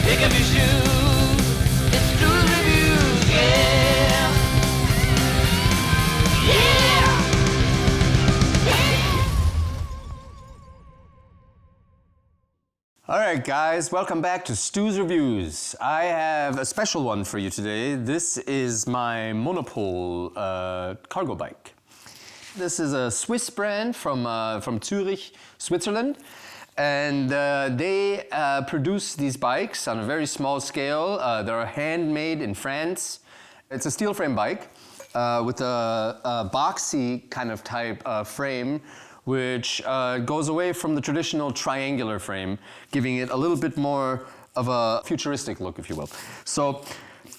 Pick up your shoes. It's Stu's Reviews, yeah. Yeah. All right, guys, welcome back to Stu's Reviews. I have a special one for you today. This is my Monopole cargo bike. This is a Swiss brand from Zurich, Switzerland. And they produce these bikes on a very small scale. They're handmade in France. It's a steel frame bike with a boxy kind of type frame, which goes away from the traditional triangular frame, giving it a little bit more of a futuristic look, if you will. So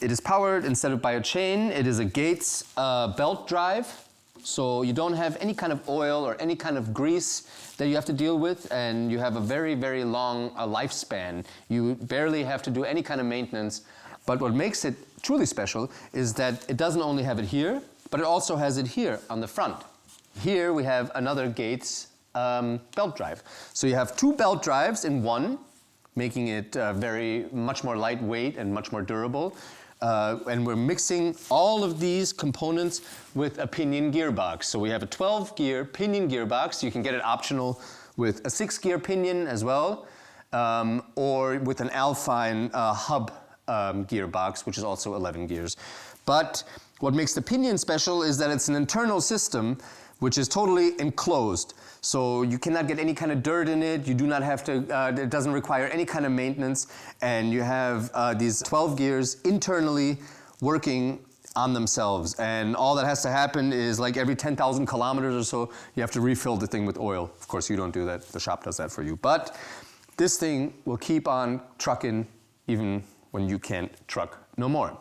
it is powered instead of by a chain. It is a Gates belt drive. So you don't have any kind of oil or any kind of grease that you have to deal with, and you have a very, very long lifespan. You barely have to do any kind of maintenance. But what makes it truly special is that it doesn't only have it here, but it also has it here on the front. Here we have another Gates belt drive. So you have two belt drives in one, making it much more lightweight and much more durable. And we're mixing all of these components with a pinion gearbox. So we have a 12-gear pinion gearbox. You can get it optional with a 6-gear pinion as well, or with an Alpine hub gearbox, which is also 11 gears. But what makes the pinion special is that it's an internal system which is totally enclosed. So you cannot get any kind of dirt in it, you do not have to, it doesn't require any kind of maintenance, and you have these 12 gears internally working on themselves. And all that has to happen is like every 10,000 kilometers or so, you have to refill the thing with oil. Of course, you don't do that, the shop does that for you. But this thing will keep on trucking even when you can't truck no more.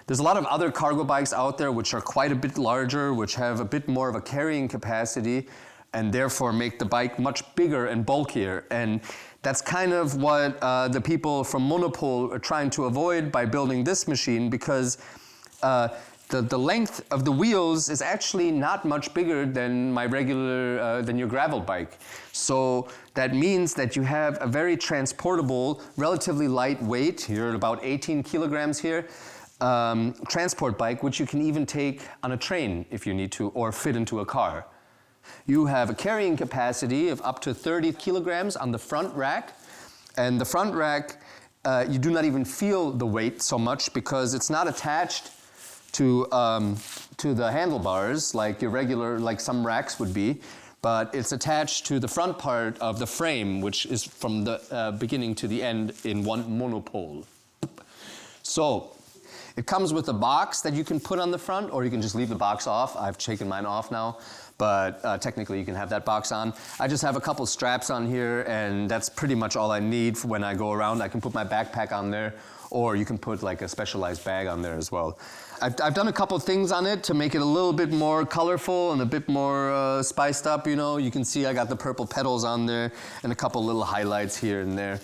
There's a lot of other cargo bikes out there which are quite a bit larger, which have a bit more of a carrying capacity, and therefore make the bike much bigger and bulkier. And that's kind of what the people from Monopole are trying to avoid by building this machine, because the length of the wheels is actually not much bigger than my regular, than your gravel bike. So that means that you have a very transportable, relatively lightweight, you're at about 18 kilograms here, transport bike, which you can even take on a train if you need to, or fit into a car. You have a carrying capacity of up to 30 kilograms on the front rack, and the front rack, you do not even feel the weight so much because it's not attached to the handlebars like your regular, like some racks would be, but it's attached to the front part of the frame, which is from the beginning to the end in one monopole. So it comes with a box that you can put on the front, or you can just leave the box off. I've taken mine off now, but technically you can have that box on. I just have a couple straps on here, and that's pretty much all I need for when I go around. I can put my backpack on there, or you can put like a specialized bag on there as well. I've done a couple things on it to make it a little bit more colorful and a bit more spiced up, you know. You can see I got the purple pedals on there and a couple little highlights here and there.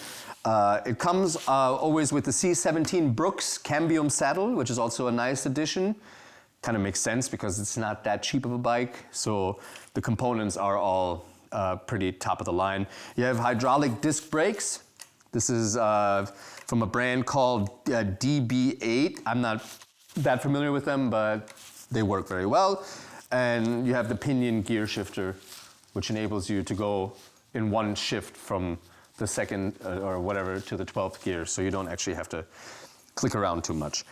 It comes always with the C17 Brooks Cambium saddle, which is also a nice addition. Kind of makes sense because it's not that cheap of a bike, so the components are all pretty top of the line. You have hydraulic disc brakes. This is from a brand called DB8. I'm not that familiar with them, but they work very well. And you have the pinion gear shifter, which enables you to go in one shift from the second or whatever to the 12th gear, so you don't actually have to click around too much.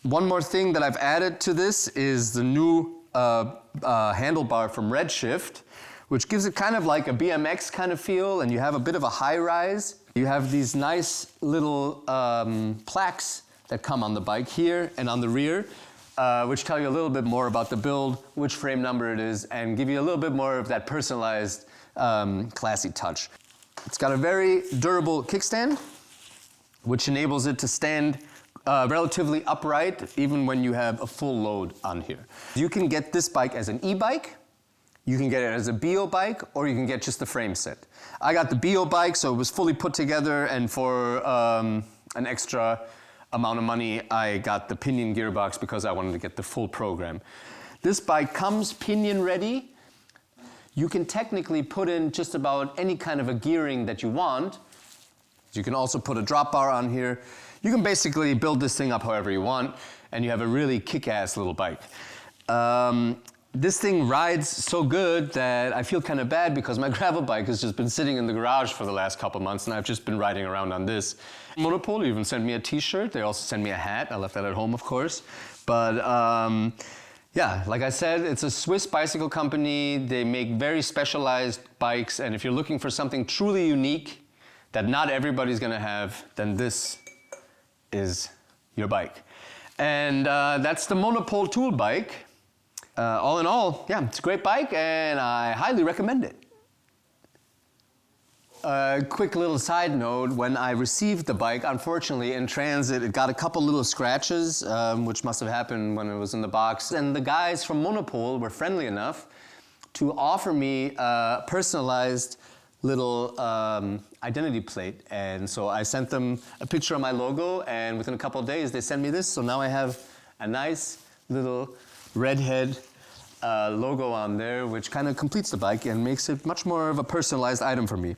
One more thing that I've added to this is the new handlebar from Redshift, which gives it kind of like a BMX kind of feel, and you have a bit of a high rise. You have these nice little plaques that come on the bike here and on the rear, which tell you a little bit more about the build, which frame number it is, and give you a little bit more of that personalized, classy touch. It's got a very durable kickstand, which enables it to stand relatively upright even when you have a full load on here. You can get this bike as an e-bike, you can get it as a BO bike, or you can get just the frame set. I got the BO bike, so it was fully put together, and for an extra amount of money, I got the pinion gearbox because I wanted to get the full program. This bike comes pinion ready. You can technically put in just about any kind of a gearing that you want. You can also put a drop bar on here. You can basically build this thing up however you want, and you have a really kick-ass little bike. This thing rides so good that I feel kind of bad because my gravel bike has just been sitting in the garage for the last couple months, and I've just been riding around on this. Monopole even sent me a t-shirt. They also sent me a hat. I left that at home, of course. But yeah, like I said, it's a Swiss bicycle company. They make very specialized bikes, and if you're looking for something truly unique that not everybody's gonna have, then this is your bike. And that's the Monopole tool bike. All in all, yeah, it's a great bike and I highly recommend it. Quick little side note, when I received the bike, unfortunately in transit, it got a couple little scratches, which must have happened when it was in the box. And the guys from Monopole were friendly enough to offer me a personalized little identity plate. And so I sent them a picture of my logo, and within a couple of days they sent me this. So now I have a nice little redhead logo on there, which kind of completes the bike and makes it much more of a personalized item for me.